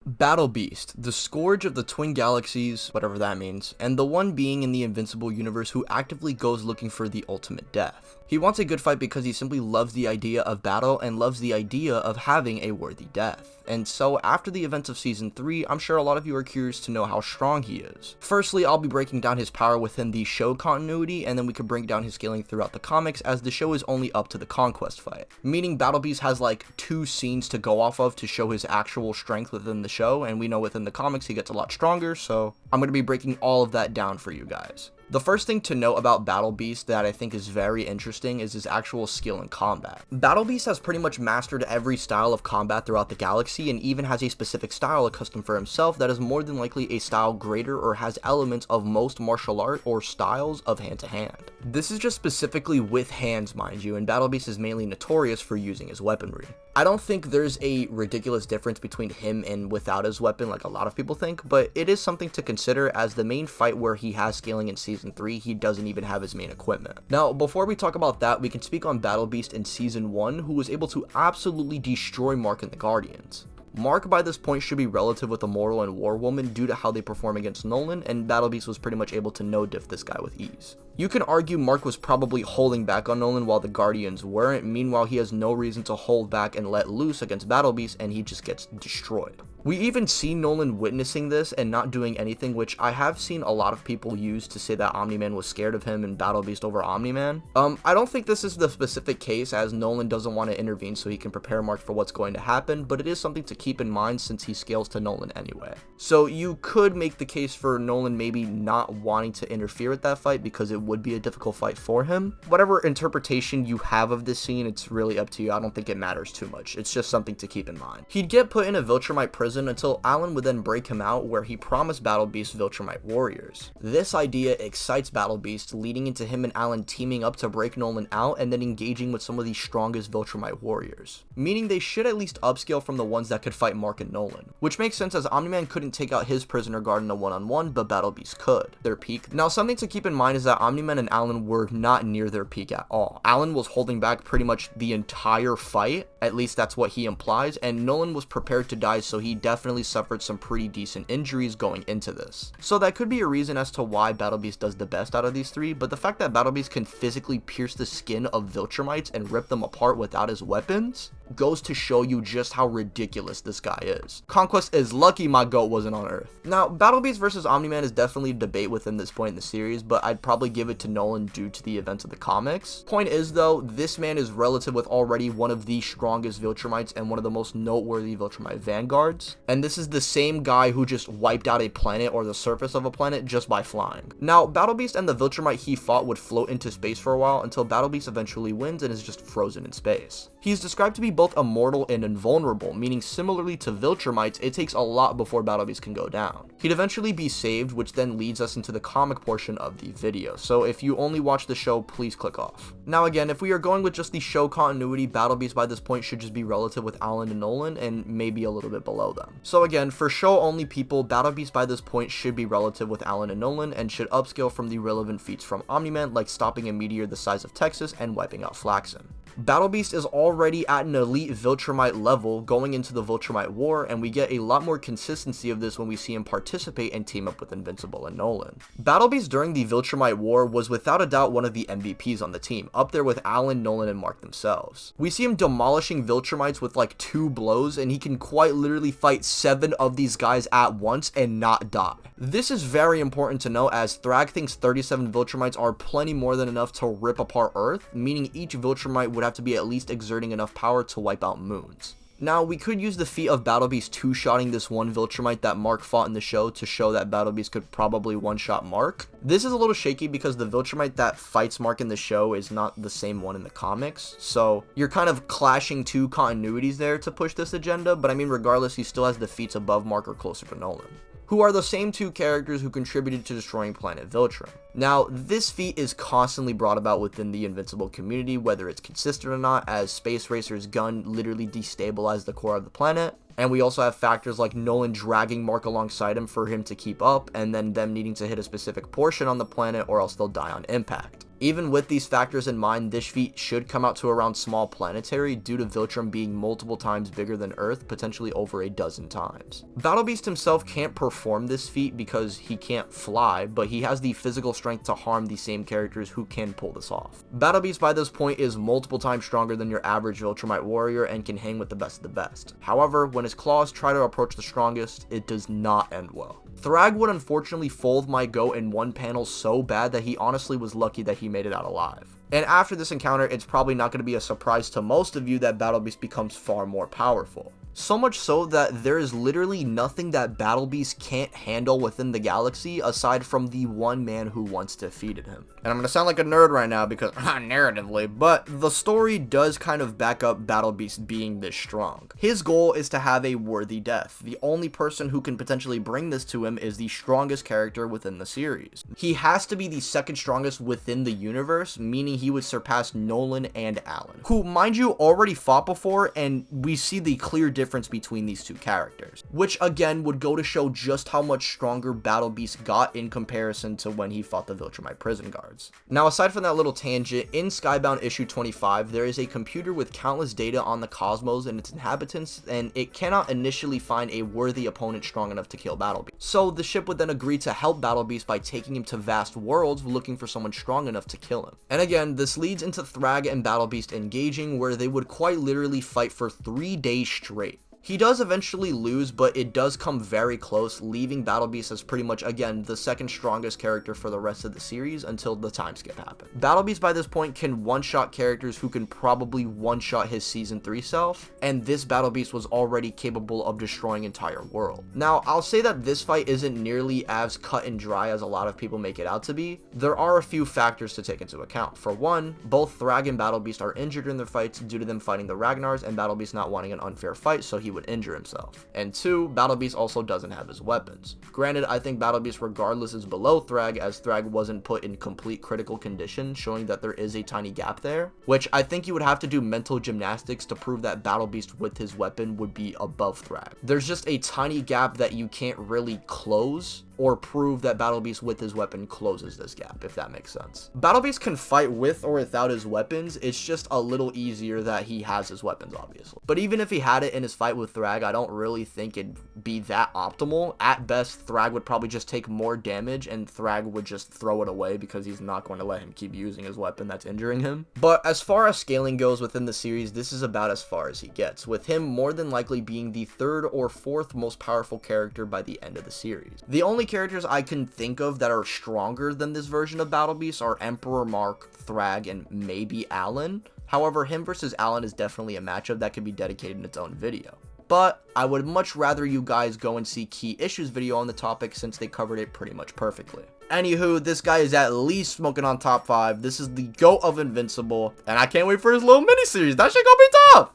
Battlebeast, the scourge of the twin galaxies, whatever that means, and the one being in the Invincible Universe who actively goes looking for the ultimate death. He wants a good fight because he simply loves the idea of battle and loves the idea of having a worthy death. And so after the events of Season 3, I'm sure a lot of you are curious to know how strong he is. Firstly, I'll be breaking down his power within the show continuity, and then we could break down his scaling throughout the comics, as the show is only up to the Conquest fight. Meaning Battlebeast has like 2 scenes to go off of to show his actual strength within the show, and we know within the comics he gets a lot stronger, so I'm going to be breaking all of that down for you guys. The first thing to note about Battlebeast that I think is very interesting is his actual skill in combat. Battlebeast has pretty much mastered every style of combat throughout the galaxy, and even has a specific style accustomed for himself that is more than likely a style greater or has elements of most martial art or styles of hand-to-hand. This is just specifically with hands, mind you, and Battlebeast is mainly notorious for using his weaponry. I don't think there's a ridiculous difference between him and without his weapon like a lot of people think, but it is something to consider, as the main fight where he has scaling in Season 3, he doesn't even have his main equipment. Now, before we talk about that, we can speak on Battlebeast in Season 1, who was able to absolutely destroy Mark and the Guardians. Mark by this point should be relative with Immortal and War Woman due to how they perform against Nolan, and Battlebeast was pretty much able to no-diff this guy with ease. You can argue Mark was probably holding back on Nolan while the Guardians weren't, meanwhile he has no reason to hold back and let loose against Battlebeast, and he just gets destroyed. We even see Nolan witnessing this and not doing anything, which I have seen a lot of people use to say that Omni Man was scared of him and Battlebeast over Omni Man. I don't think this is the specific case, as Nolan doesn't want to intervene so he can prepare Mark for what's going to happen, but it is something to keep in mind since he scales to Nolan anyway. So you could make the case for Nolan maybe not wanting to interfere with that fight because it would be a difficult fight for him. Whatever interpretation you have of this scene, it's really up to you. I don't think it matters too much. It's just something to keep in mind. He'd get put in a Viltrumite prison until Allen would then break him out, where he promised Battlebeast Viltrumite warriors. This idea excites Battlebeast, leading into him and Allen teaming up to break Nolan out and then engaging with some of the strongest Viltrumite warriors. Meaning they should at least upscale from the ones that could fight Mark and Nolan. Which makes sense, as Omni Man couldn't take out his prisoner guard in a one-on-one, but Battlebeast could. Their peak. Now, something to keep in mind is that Omni Man and Allen were not near their peak at all. Allen was holding back pretty much the entire fight, at least that's what he implies, and Nolan was prepared to die, so he definitely suffered some pretty decent injuries going into this. So that could be a reason as to why Battlebeast does the best out of these 3, but the fact that Battlebeast can physically pierce the skin of Viltrumites and rip them apart without his weapons goes to show you just how ridiculous this guy is. Conquest is lucky my goat wasn't on Earth. Now, Battlebeast versus Omni-Man is definitely a debate within this point in the series, but I'd probably give it to Nolan due to the events of the comics. Point is though, this man is relative with already one of the strongest Viltrumites and one of the most noteworthy Viltrumite vanguards, and this is the same guy who just wiped out a planet or the surface of a planet just by flying. Now, Battlebeast and the Viltrumite he fought would float into space for a while until Battlebeast eventually wins and is just frozen in space. He's described to be both immortal and invulnerable, meaning similarly to Viltrumites, it takes a lot before Battlebeast can go down. He'd eventually be saved, which then leads us into the comic portion of the video, so if you only watch the show, please click off. Now again, if we are going with just the show continuity, Battlebeast by this point should just be relative with Allen and Nolan, and maybe a little bit below them. So again, for show only people, Battlebeast by this point should be relative with Allen and Nolan, and should upscale from the relevant feats from Omni Man, like stopping a meteor the size of Texas and wiping out Flaxen. Battlebeast is already at an elite Viltrumite level going into the Viltrumite War, and we get a lot more consistency of this when we see him participate and team up with Invincible and Nolan. Battlebeast during the Viltrumite War was without a doubt one of the MVPs on the team, up there with Allen, Nolan, and Mark themselves. We see him demolishing Viltrumites with like 2 blows, and he can quite literally fight 7 of these guys at once and not die. This is very important to know, as Thrag thinks 37 Viltrumites are plenty more than enough to rip apart Earth, meaning each Viltrumite would have to be at least exerting enough power to wipe out moons. Now, we could use the feat of Battlebeast two-shotting this one Viltrumite that Mark fought in the show to show that Battlebeast could probably one-shot Mark. This is a little shaky because the Viltrumite that fights Mark in the show is not the same one in the comics, so you're kind of clashing 2 continuities there to push this agenda, but I mean regardless, he still has the feats above Mark or closer to Nolan, who are the same 2 characters who contributed to destroying planet Viltrum. Now, this feat is constantly brought about within the Invincible community, whether it's consistent or not, as Space Racer's gun literally destabilized the core of the planet. And we also have factors like Nolan dragging Mark alongside him for him to keep up, and then them needing to hit a specific portion on the planet or else they'll die on impact. Even with these factors in mind, this feat should come out to around small planetary due to Viltrum being multiple times bigger than Earth, potentially over a dozen times. Battlebeast himself can't perform this feat because he can't fly, but he has the physical strength to harm the same characters who can pull this off. Battlebeast by this point is multiple times stronger than your average Viltrumite warrior and can hang with the best of the best. However, when his claws try to approach the strongest, it does not end well. Thrag would unfortunately fold my goat in one panel so bad that he honestly was lucky that he made it out alive. And after this encounter, it's probably not going to be a surprise to most of you that Battlebeast becomes far more powerful. So much so that there is literally nothing that Battlebeast can't handle within the galaxy aside from the one man who once defeated him. And I'm going to sound like a nerd right now because narratively, but the story does kind of back up Battlebeast being this strong. His goal is to have a worthy death. The only person who can potentially bring this to him is the strongest character within the series. He has to be the second strongest within the universe, meaning he would surpass Nolan and Allen, who, mind you, already fought before, and we see the clear difference between these two characters, which again would go to show just how much stronger Battlebeast got in comparison to when he fought the Viltrumite prison guards. Now, aside from that little tangent, in Skybound issue 25, there is a computer with countless data on the cosmos and its inhabitants, and it cannot initially find a worthy opponent strong enough to kill Battlebeast. So the ship would then agree to help Battlebeast by taking him to vast worlds looking for someone strong enough to kill him. And again, this leads into Thrag and Battle Beast engaging, where they would quite literally fight for 3 days straight. He does eventually lose, but it does come very close, leaving Battlebeast as pretty much, again, the second strongest character for the rest of the series until the time skip happened. Battlebeast by this point can one-shot characters who can probably one-shot his Season 3 self, and this Battlebeast was already capable of destroying entire world. Now, I'll say that this fight isn't nearly as cut and dry as a lot of people make it out to be. There are a few factors to take into account. For one, both Thrag and Battlebeast are injured in their fights due to them fighting the Ragnars and Battlebeast not wanting an unfair fight, so he would injure himself. And two, Battlebeast also doesn't have his weapons. Granted, I think Battlebeast regardless is below Thrag, as Thrag wasn't put in complete critical condition, showing that there is a tiny gap there, which I think you would have to do mental gymnastics to prove that Battlebeast with his weapon would be above Thrag. There's just a tiny gap that you can't really close or prove that Battlebeast with his weapon closes this gap, if that makes sense. Battlebeast can fight with or without his weapons, it's just a little easier that he has his weapons, obviously. But even if he had it in his fight with Thrag, I don't really think it'd be that optimal. At best, Thrag would probably just take more damage, and Thrag would just throw it away because he's not going to let him keep using his weapon that's injuring him. But as far as scaling goes within the series, this is about as far as he gets, with him more than likely being the 3rd or 4th most powerful character by the end of the series. The only characters I can think of that are stronger than this version of Battlebeast are Emperor Mark, Thrag, and maybe Allen. However, him versus Allen is definitely a matchup that could be dedicated in its own video. But I would much rather you guys go and see Key Issues video on the topic since they covered it pretty much perfectly. Anywho, this guy is at least smoking on top 5. This is the GOAT of Invincible, and I can't wait for his little mini-series. That shit gonna be tough!